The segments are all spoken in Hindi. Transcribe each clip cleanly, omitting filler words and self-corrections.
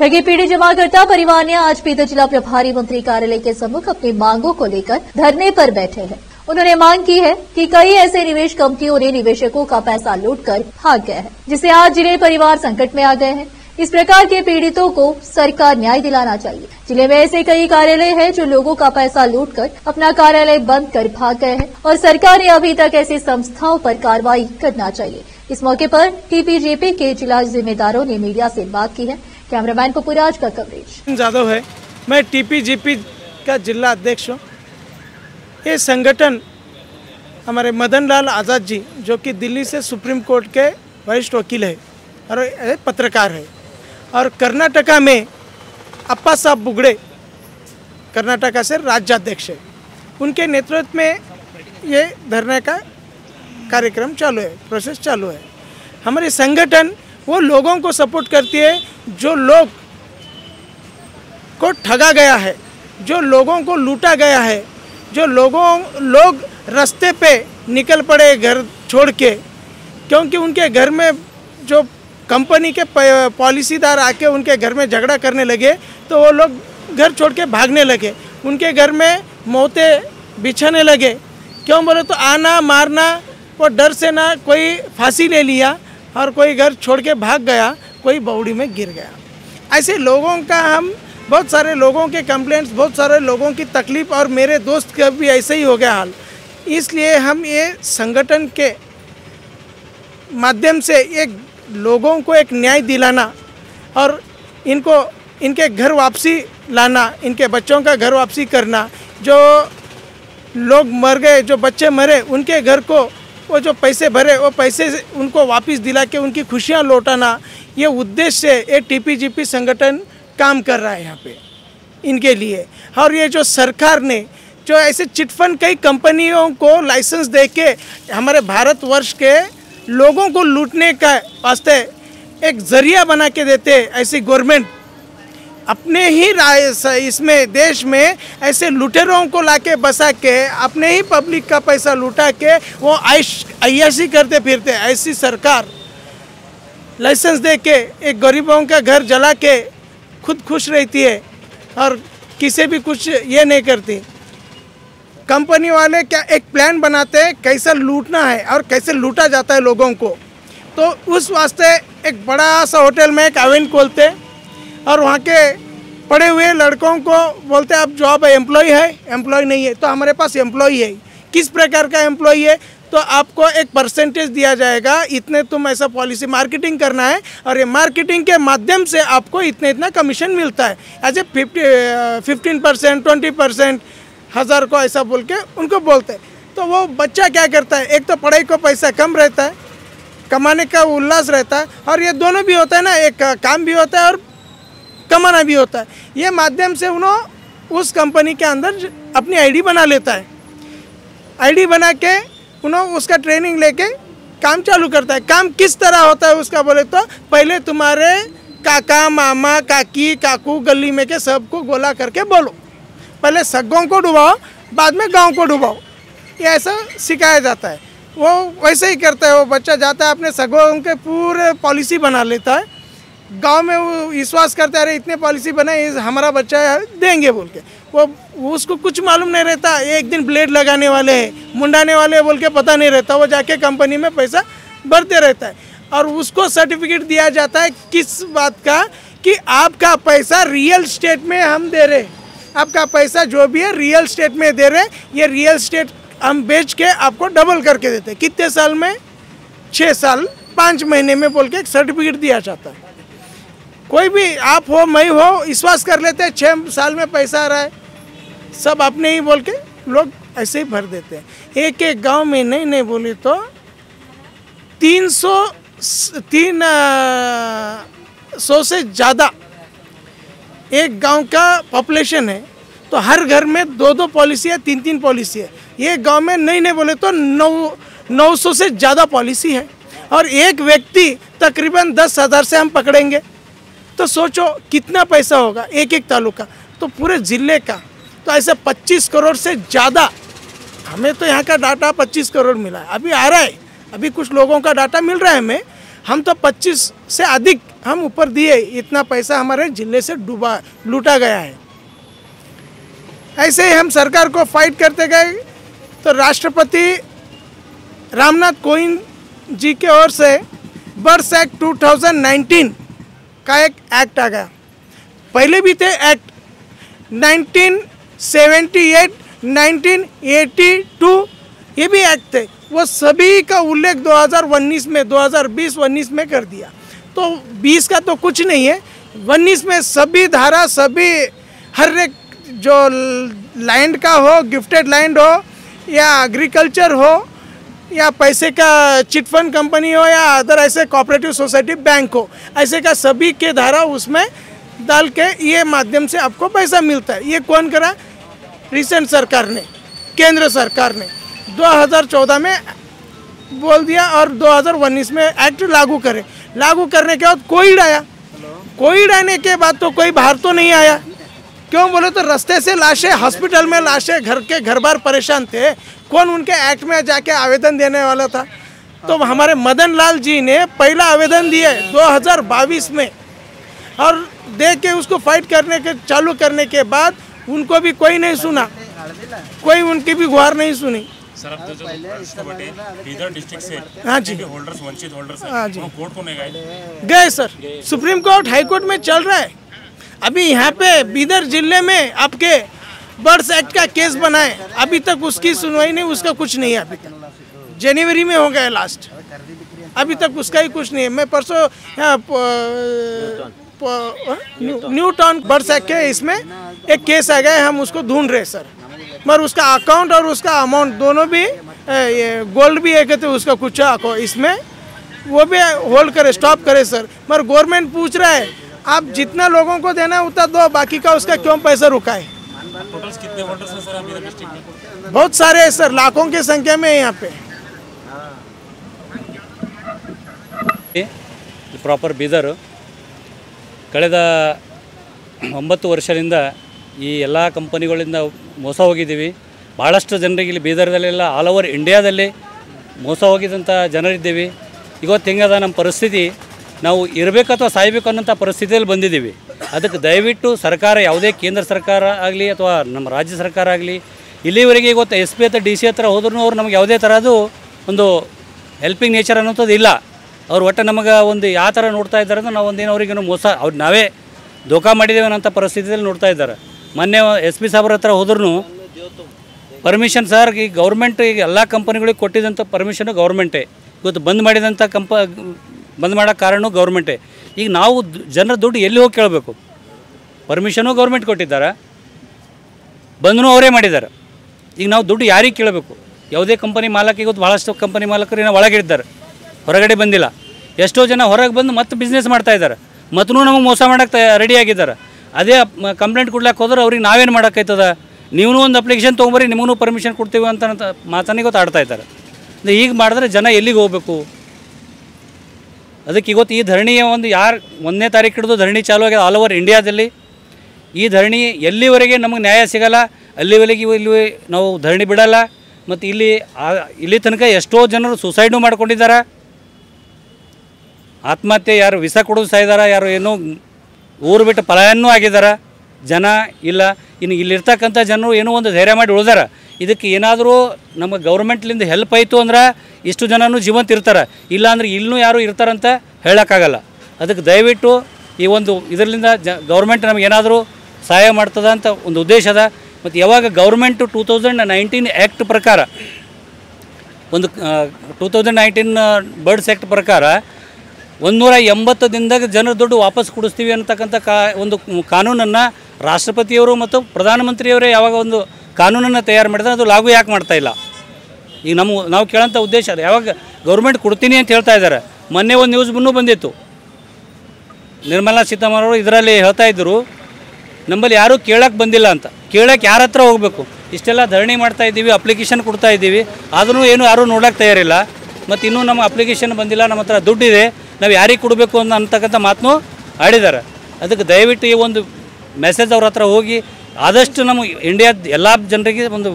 ठगी पीढ़ी जमाकर्ता परिवार ने आज पीतर जिला प्रभारी मंत्री कार्यालय के सम्मुख अपनी मांगों को लेकर धरने पर बैठे हैं। उन्होंने मांग की है कि कई ऐसे निवेश कंपनियों ने निवेशकों का पैसा लूटकर भाग गया है, जिससे आज जिले परिवार संकट में आ गए हैं। इस प्रकार के पीड़ितों को सरकार न्याय दिलाना चाहिए। जिले में ऐसे कई कार्यालय हैं जो लोगों का पैसा लूटकर अपना कार्यालय बंद कर भाग गए हैं और सरकार ने अभी तक ऐसी संस्थाओं पर कार्रवाई करना चाहिए। इस मौके पर टीपीजेपी के जिला जिम्मेदारों ने मीडिया से बात की है। कैमरामैन पपुराज का कवरेज। जादव है, मैं टीपीजेपी का जिला अध्यक्ष हूँ। ये संगठन हमारे मदन लाल आज़ाद जी, जो कि दिल्ली से सुप्रीम कोर्ट के वरिष्ठ वकील है और पत्रकार है, और कर्नाटका में अप्पा साहब बुगड़े कर्नाटका से राज्याध्यक्ष है, उनके नेतृत्व में ये धरने का कार्यक्रम चालू है, प्रोसेस चालू है। हमारे संगठन वो लोगों को सपोर्ट करती है जो लोग को ठगा गया है, जो लोगों को लूटा गया है, जो लोग रास्ते पे निकल पड़े घर छोड़ के, क्योंकि उनके घर में जो कंपनी के पॉलिसीदार आके उनके घर में झगड़ा करने लगे तो वो लोग घर छोड़ के भागने लगे, उनके घर में मौतें बिछाने लगे। क्यों बोले तो आना मारना, वो डर से ना कोई फांसी ले लिया और कोई घर छोड़ के भाग गया, कोई बावड़ी में गिर गया। ऐसे लोगों का हम बहुत सारे लोगों के कंप्लेंट्स, बहुत सारे लोगों की तकलीफ़, और मेरे दोस्त का भी ऐसे ही हो गया हाल। इसलिए हम ये संगठन के माध्यम से एक लोगों को एक न्याय दिलाना और इनको इनके घर वापसी लाना, इनके बच्चों का घर वापसी करना, जो लोग मर गए, जो बच्चे मरे, उनके घर को वो जो पैसे भरे वो पैसे उनको वापस दिला के उनकी खुशियाँ लौटाना, ये उद्देश्य से ये टीपीजेपी संगठन काम कर रहा है यहाँ पे इनके लिए। और ये जो सरकार ने जो ऐसे चिटफंड कई कंपनियों को लाइसेंस दे के हमारे भारतवर्ष के लोगों को लूटने का वास्ते एक जरिया बना के देते, ऐसी गवर्नमेंट अपने ही इसमें देश में ऐसे लुटेरों को लाके बसा के अपने ही पब्लिक का पैसा लुटा के वो अय्याशी करते फिरते, ऐसी सरकार लाइसेंस दे के एक गरीबों का घर जला के खुद खुश रहती है और किसी भी कुछ ये नहीं करती। कंपनी वाले क्या एक प्लान बनाते हैं कैसे लूटना है और कैसे लूटा जाता है लोगों को, तो उस वास्ते एक बड़ा सा होटल में एक अवेंट खोलते और वहाँ के पढ़े हुए लड़कों को बोलते आप जॉब है, एम्प्लॉय नहीं है, तो हमारे पास एम्प्लॉय है। किस प्रकार का एम्प्लॉय है, तो आपको एक परसेंटेज दिया जाएगा, इतने तुम ऐसा पॉलिसी मार्केटिंग करना है और ये मार्केटिंग के माध्यम से आपको इतना कमीशन मिलता है, एज ए 15%, 20%, 1000 को ऐसा बोल के उनको बोलते हैं। तो वो बच्चा क्या करता है, एक तो पढ़ाई को पैसा कम रहता है, कमाने का उल्लास रहता है, और ये दोनों भी होता है ना, एक काम भी होता है और कमाना भी होता है। ये माध्यम से उन्होंने उस कंपनी के अंदर अपनी आईडी बना लेता है, आईडी बना के उन्होंने उसका ट्रेनिंग लेके काम चालू करता है। काम किस तरह होता है उसका बोले तो पहले तुम्हारे काका मामा काकी काकू गली में के सबको गोला करके बोलो, पहले सग्गों को डुबाओ, बाद में गांव को डुबाओ, ये ऐसा सिखाया जाता है। वो वैसे ही करता है, वो बच्चा जाता है अपने सगों के पूरे पॉलिसी बना लेता है, गांव में वो विश्वास करता है अरे इतने पॉलिसी बनाए हमारा बच्चा देंगे बोल के, वो उसको कुछ मालूम नहीं रहता। एक दिन ब्लेड लगाने वाले हैं, मुंडाने वाले हैं बोल के पता नहीं रहता, वो जाके कंपनी में पैसा भरते रहता है और उसको सर्टिफिकेट दिया जाता है किस बात का, कि आपका पैसा रियल स्टेट में हम दे रहे, आपका पैसा जो भी है रियल स्टेट में दे रहे, ये रियल स्टेट हम बेच के आपको डबल करके देते। कितने साल में, 6 साल 5 महीने में बोल के एक सर्टिफिकेट दिया जाता है। कोई भी आप हो मैं हो विश्वास कर लेते हैं, 6 साल में पैसा आ रहा है, सब अपने ही बोल के लोग ऐसे ही भर देते हैं। एक एक गांव में नहीं बोले तो 300 से ज़्यादा एक गांव का पॉपुलेशन है, तो हर घर में 2 पॉलिसी है, 3 पॉलिसी है। ये गांव में नहीं बोले तो 900 से ज़्यादा पॉलिसी है, और एक व्यक्ति तकरीबन 10,000 से हम पकड़ेंगे तो सोचो कितना पैसा होगा एक तालुका, तो पूरे ज़िले का, तो ऐसे 25 करोड़ से ज़्यादा। हमें तो यहाँ का डाटा 25 करोड़ मिला है, अभी आ रहा है, अभी कुछ लोगों का डाटा मिल रहा है हमें। हम तो 25 से अधिक हम ऊपर दिए, इतना पैसा हमारे जिले से लूटा गया है। ऐसे ही हम सरकार को फाइट करते गए तो राष्ट्रपति रामनाथ कोविंद जी के ओर से बर्ड्स एक्ट 2019 का एक एक्ट आ गया। पहले भी थे एक्ट 1978, 1982, ये भी एक्ट थे, वो सभी का उल्लेख 2019 में 2020-19 में कर दिया। तो 20 का तो कुछ नहीं है, 19 में सभी धारा, सभी हर एक जो लैंड का हो, गिफ्टेड लैंड हो या एग्रीकल्चर हो या पैसे का चिटफंड कंपनी हो या अदर ऐसे कोऑपरेटिव सोसाइटी बैंक हो, ऐसे का सभी के धारा उसमें डाल के ये माध्यम से आपको पैसा मिलता है। ये कौन करा? रिसेंट सरकार ने, केंद्र सरकार ने 2014 में बोल दिया और 2019 में एक्ट लागू करे। लागू करने के बाद कोविड आने के बाद तो कोई बाहर तो नहीं आया। क्यों बोले तो रास्ते से लाशें, हॉस्पिटल में लाशें, घर बार परेशान थे, कौन उनके एक्ट में जाके आवेदन देने वाला था? तो हमारे मदन लाल जी ने पहला आवेदन दिए 2022 में, और दे के उसको फाइट करने के चालू करने के बाद उनको भी कोई नहीं सुना, कोई उनकी भी गुहार नहीं सुनी। सर, अब जो बीदर डिस्ट्रिक्ट से हाँ जी होल्डर्स, वंचित होल्डर्स, हाँ जी, कोर्ट को नहीं गए sir, supreme court, high court में चल रहा है। अभी यहाँ पे बीदर जिले में आपके बर्ड्स एक्ट का केस बनाए, अभी तक उसकी सुनवाई नहीं, उसका कुछ नहीं है। अभी तक जनवरी में हो गया लास्ट, अभी तक उसका ही कुछ नहीं है। मैं परसों न्यू टाउन बर्ड्स एक्ट के इसमें एक केस आ गया, हम उसको ढूंढ रहे सर, मगर उसका अकाउंट और उसका अमाउंट दोनों भी गोल्ड भी है कहते उसका कुछ इसमें वो भी होल्ड करे, स्टॉप करे सर। मगर गवर्नमेंट पूछ रहा है आप जितना लोगों को देना उतना दो, बाकी का उसका क्यों पैसा रुका है? टोटल कितने होल्डर्स हैं सर बीदर डिस्ट्रिक्ट में? बहुत सारे हैं सर, लाखों की संख्या में यहाँ पे। ಪ್ರಾಪರ್ ಬೀದರ್ ಕಳೆದ 9 ವರ್ಷದಿಂದ ಈ ಎಲ್ಲ ಕಂಪನಿಗಳಿಂದ ಮೋಸ ಹೋಗಿದ್ದೀವಿ. ಭಾಳಷ್ಟು ಜನರಿಗೆ ಇಲ್ಲಿ ಬೀದರ್ದಲ್ಲೆಲ್ಲ ಆಲ್ ಓವರ್ ಇಂಡಿಯಾದಲ್ಲಿ ಮೋಸ ಹೋಗಿದ್ದಂಥ ಜನರಿದ್ದೀವಿ. ಇವತ್ತು ಹೆಂಗದ ನಮ್ಮ ಪರಿಸ್ಥಿತಿ, ನಾವು ಇರಬೇಕು ಅಥವಾ ಸಾಯಬೇಕು ಅನ್ನೋಂಥ ಪರಿಸ್ಥಿತಿಯಲ್ಲಿ ಬಂದಿದ್ದೀವಿ. ಅದಕ್ಕೆ ದಯವಿಟ್ಟು ಸರ್ಕಾರ, ಯಾವುದೇ ಕೇಂದ್ರ ಸರ್ಕಾರ ಆಗಲಿ ಅಥವಾ ನಮ್ಮ ರಾಜ್ಯ ಸರ್ಕಾರ ಆಗಲಿ, ಇಲ್ಲಿವರೆಗೆ ಇವತ್ತು SP ಅಥವಾ DC ಹತ್ರ ಹೋದ್ರೂ ಅವ್ರು ನಮಗೆ ಯಾವುದೇ ಥರದ್ದು ಒಂದು ಹೆಲ್ಪಿಂಗ್ ನೇಚರ್ ಅನ್ನೋಂಥದ್ದು ಇಲ್ಲ. ಅವ್ರು ಒಟ್ಟು ನಮಗೆ ಒಂದು ಯಾವ ಥರ ನೋಡ್ತಾ ಇದ್ದಾರೆ ಅಂದರೆ ನಾವು ಒಂದೇನು ಅವ್ರಿಗೇನು ಮೋಸ, ಅವ್ರು ನಾವೇ ಧೋಕಾ ಮಾಡಿದ್ದೇವೆ ಅನ್ನೋಂಥ ಪರಿಸ್ಥಿತಿಯಲ್ಲಿ ನೋಡ್ತಾ ಇದ್ದಾರೆ. ಮೊನ್ನೆ SP ಸಾಬ್ರ ಹತ್ರ ಹೋದ್ರೂ ಪರ್ಮಿಷನ್ ಸರ್, ಈ ಗೌರ್ಮೆಂಟ್ ಈಗ ಎಲ್ಲ ಕಂಪನಿಗಳಿಗೆ ಕೊಟ್ಟಿದ್ದಂಥ ಪರ್ಮಿಷನು ಗೌರ್ಮೆಂಟೇ, ಇವತ್ತು ಬಂದ್ ಮಾಡಿದಂಥ ಬಂದ್ ಮಾಡೋಕ್ಕೆ ಕಾರಣ ಗೌರ್ಮೆಂಟೇ. ಈಗ ನಾವು ಜನರ ದುಡ್ಡು ಎಲ್ಲಿ ಹೋಗಿ ಕೇಳಬೇಕು? ಪರ್ಮಿಷನು ಗೌರ್ಮೆಂಟ್ ಕೊಟ್ಟಿದ್ದಾರೆ, ಬಂದೂ ಅವರೇ ಮಾಡಿದ್ದಾರೆ. ಈಗ ನಾವು ದುಡ್ಡು ಯಾರಿಗೆ ಕೇಳಬೇಕು? ಯಾವುದೇ ಕಂಪನಿ ಮಾಲಕ, ಇವತ್ತು ಭಾಳಷ್ಟು ಕಂಪನಿ ಮಾಲಕರು ಏನೋ ಒಳಗಿದ್ದಾರೆ, ಹೊರಗಡೆ ಬಂದಿಲ್ಲ. ಎಷ್ಟೋ ಜನ ಹೊರಗೆ ಬಂದು ಮತ್ತೆ ಬಿಸ್ನೆಸ್ ಮಾಡ್ತಾಯಿದ್ದಾರೆ, ಮತ್ತೂ ನಮಗೆ ಮೋಸ ಮಾಡೋಕ್ಕೆ ರೆಡಿಯಾಗಿದ್ದಾರೆ. ಅದೇ ಕಂಪ್ಲೇಂಟ್ ಕೊಡ್ಲಿಕ್ಕೆ ಹೋದ್ರೆ ಅವ್ರಿಗೆ ನಾವೇನು ಮಾಡೋಕ್ಕಾಯ್ತದ? ನೀವು ಒಂದು ಅಪ್ಲಿಕೇಶನ್ ತೊಗೊಂಬರಿ, ನಿಮಗೂ ಪರ್ಮಿಷನ್ ಕೊಡ್ತೀವಿ ಅಂತ ಮಾತನ್ನ ಇವತ್ತು ಆಡ್ತಾ ಇದ್ದಾರೆ. ಈಗ ಮಾಡಿದ್ರೆ ಜನ ಎಲ್ಲಿಗೆ ಹೋಗಬೇಕು? ಅದಕ್ಕೆ ಇವತ್ತು ಈ ಧರಣಿಯ ಒಂದು 1ನೇ ತಾರೀಕು ಹಿಡಿದು ಧರಣಿ ಚಾಲು ಆಗಿದೆ ಆಲ್ ಓವರ್ ಇಂಡಿಯಾದಲ್ಲಿ. ಈ ಧರಣಿ ಎಲ್ಲಿವರೆಗೆ ನಮಗೆ ನ್ಯಾಯ ಸಿಗಲ್ಲ ಅಲ್ಲಿವರೆಗೆ ಇಲ್ಲಿ ನಾವು ಧರಣಿ ಬಿಡಲ್ಲ. ಮತ್ತು ಇಲ್ಲಿ ತನಕ ಎಷ್ಟೋ ಜನರು ಸುಸೈಡು ಮಾಡ್ಕೊಂಡಿದ್ದಾರೆ, ಆತ್ಮಹತ್ಯೆ, ಯಾರು ವಿಸಾ ಕೊಡೋದು ಸಾಯಿದಾರ, ಯಾರು ಏನೋ ಊರು ಬಿಟ್ಟು ಪಲಾಯನೂ ಆಗಿದ್ದಾರೆ. ಜನ ಇಲ್ಲ, ಇನ್ನು ಇಲ್ಲಿರ್ತಕ್ಕಂಥ ಜನರು ಏನೋ ಒಂದು ಧೈರ್ಯ ಮಾಡಿ ಉಳಿದಾರ. ಇದಕ್ಕೆ ಏನಾದರೂ ನಮ್ಮ ಗೌರ್ಮೆಂಟ್ಲಿಂದ ಹೆಲ್ಪ್ ಆಯಿತು ಅಂದ್ರೆ ಇಷ್ಟು ಜನನೂ ಜೀವಂತ ಇರ್ತಾರೆ, ಇಲ್ಲಾಂದ್ರೆ ಇನ್ನೂ ಯಾರು ಇರ್ತಾರಂತ ಹೇಳೋಕ್ಕಾಗಲ್ಲ. ಅದಕ್ಕೆ ದಯವಿಟ್ಟು ಈ ಒಂದು ಇದರಿಂದ ಗೌರ್ಮೆಂಟ್ ನಮಗೆ ಏನಾದರೂ ಸಹಾಯ ಮಾಡ್ತದ ಅಂತ ಒಂದು ಉದ್ದೇಶ ಅದ. ಮತ್ತು ಯಾವಾಗ ಗೌರ್ಮೆಂಟು 2019 ಆ್ಯಕ್ಟ್ ಪ್ರಕಾರ, ಒಂದು 2019 ಬರ್ಡ್ಸ್ ಆ್ಯಕ್ಟ್ ಪ್ರಕಾರ 180 ದಿನದಾಗ ಜನರ ದುಡ್ಡು ವಾಪಸ್ ಕೊಡಿಸ್ತೀವಿ ಅಂತಕ್ಕಂಥ ಒಂದು ಕಾನೂನನ್ನು ರಾಷ್ಟ್ರಪತಿಯವರು ಮತ್ತು ಪ್ರಧಾನಮಂತ್ರಿಯವರೇ ಯಾವಾಗ ಒಂದು ಕಾನೂನನ್ನು ತಯಾರು ಮಾಡಿದ್ರೆ ಅದು ಲಾಗು ಯಾಕೆ ಮಾಡ್ತಾಯಿಲ್ಲ? ಈಗ ನಾವು ಕೇಳೋಂಥ ಉದ್ದೇಶ ಅದು. ಯಾವಾಗ ಗೌರ್ಮೆಂಟ್ ಕೊಡ್ತೀನಿ ಅಂತ ಹೇಳ್ತಾ ಇದ್ದಾರೆ. ಮೊನ್ನೆ ಒಂದು ನ್ಯೂಸ್ ಬಂದಿತ್ತು, ನಿರ್ಮಲಾ ಸೀತಾರಾಮನ್ ಅವರು ಇದರಲ್ಲಿ ಹೇಳ್ತಾ ಇದ್ದರು, ನಮ್ಮಲ್ಲಿ ಯಾರೂ ಕೇಳಕ್ಕೆ ಬಂದಿಲ್ಲ ಅಂತ. ಕೇಳಕ್ಕೆ ಯಾರ ಹತ್ರ ಹೋಗಬೇಕು? ಇಷ್ಟೆಲ್ಲ ಧರಣಿ ಮಾಡ್ತಾ ಇದ್ದೀವಿ, ಅಪ್ಲಿಕೇಶನ್ ಕೊಡ್ತಾ ಇದ್ದೀವಿ, ಆದರೂ ಯಾರೂ ನೋಡೋಕ್ಕೆ ತಯಾರಿಲ್ಲ. ಮತ್ತು ಇನ್ನೂ ನಮ್ಮ ಅಪ್ಲಿಕೇಶನ್ ಬಂದಿಲ್ಲ, ನಮ್ಮ ಹತ್ರ ದುಡ್ಡಿದೆ, ನಾವು ಯಾರಿಗೆ ಕೊಡಬೇಕು ಅಂತಕ್ಕಂಥ ಮಾತನ್ನು ಆಡಿದ್ದಾರೆ. ಅದಕ್ಕೆ ದಯವಿಟ್ಟು ಈ ಒಂದು ಮೆಸೇಜ್ ಅವ್ರ ಹತ್ರ ಹೋಗಿ ಆದಷ್ಟು ನಮ್ಮ ಇಂಡಿಯಾದ ಎಲ್ಲ ಜನರಿಗೆ ಒಂದು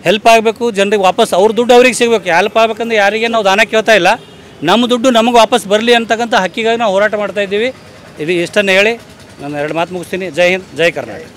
ಹೆಲ್ಪ್ ಆಗಬೇಕು. ಜನರಿಗೆ ವಾಪಸ್ ಅವ್ರ ದುಡ್ಡು ಅವ್ರಿಗೆ ಸಿಗಬೇಕು. ಹೆಲ್ಪ್ ಆಗಬೇಕಂದ್ರೆ ಯಾರಿಗೆ ನಾವು ದಾನ ಕೇಳ್ತಾ ಇಲ್ಲ, ನಮ್ಮ ದುಡ್ಡು ನಮಗೆ ವಾಪಸ್ ಬರಲಿ ಅಂತಕ್ಕಂಥ ಹಕ್ಕಿಗಾಗಿ ನಾವು ಹೋರಾಟ ಮಾಡ್ತಾಯಿದ್ದೀವಿ. ಇದು ಇಷ್ಟನ್ನು ಹೇಳಿ ನಾನು 2 ಮಾತು ಮುಗಿಸ್ತೀನಿ. ಜೈ ಹಿಂದ್, ಜೈ ಕರ್ನಾಟಕ.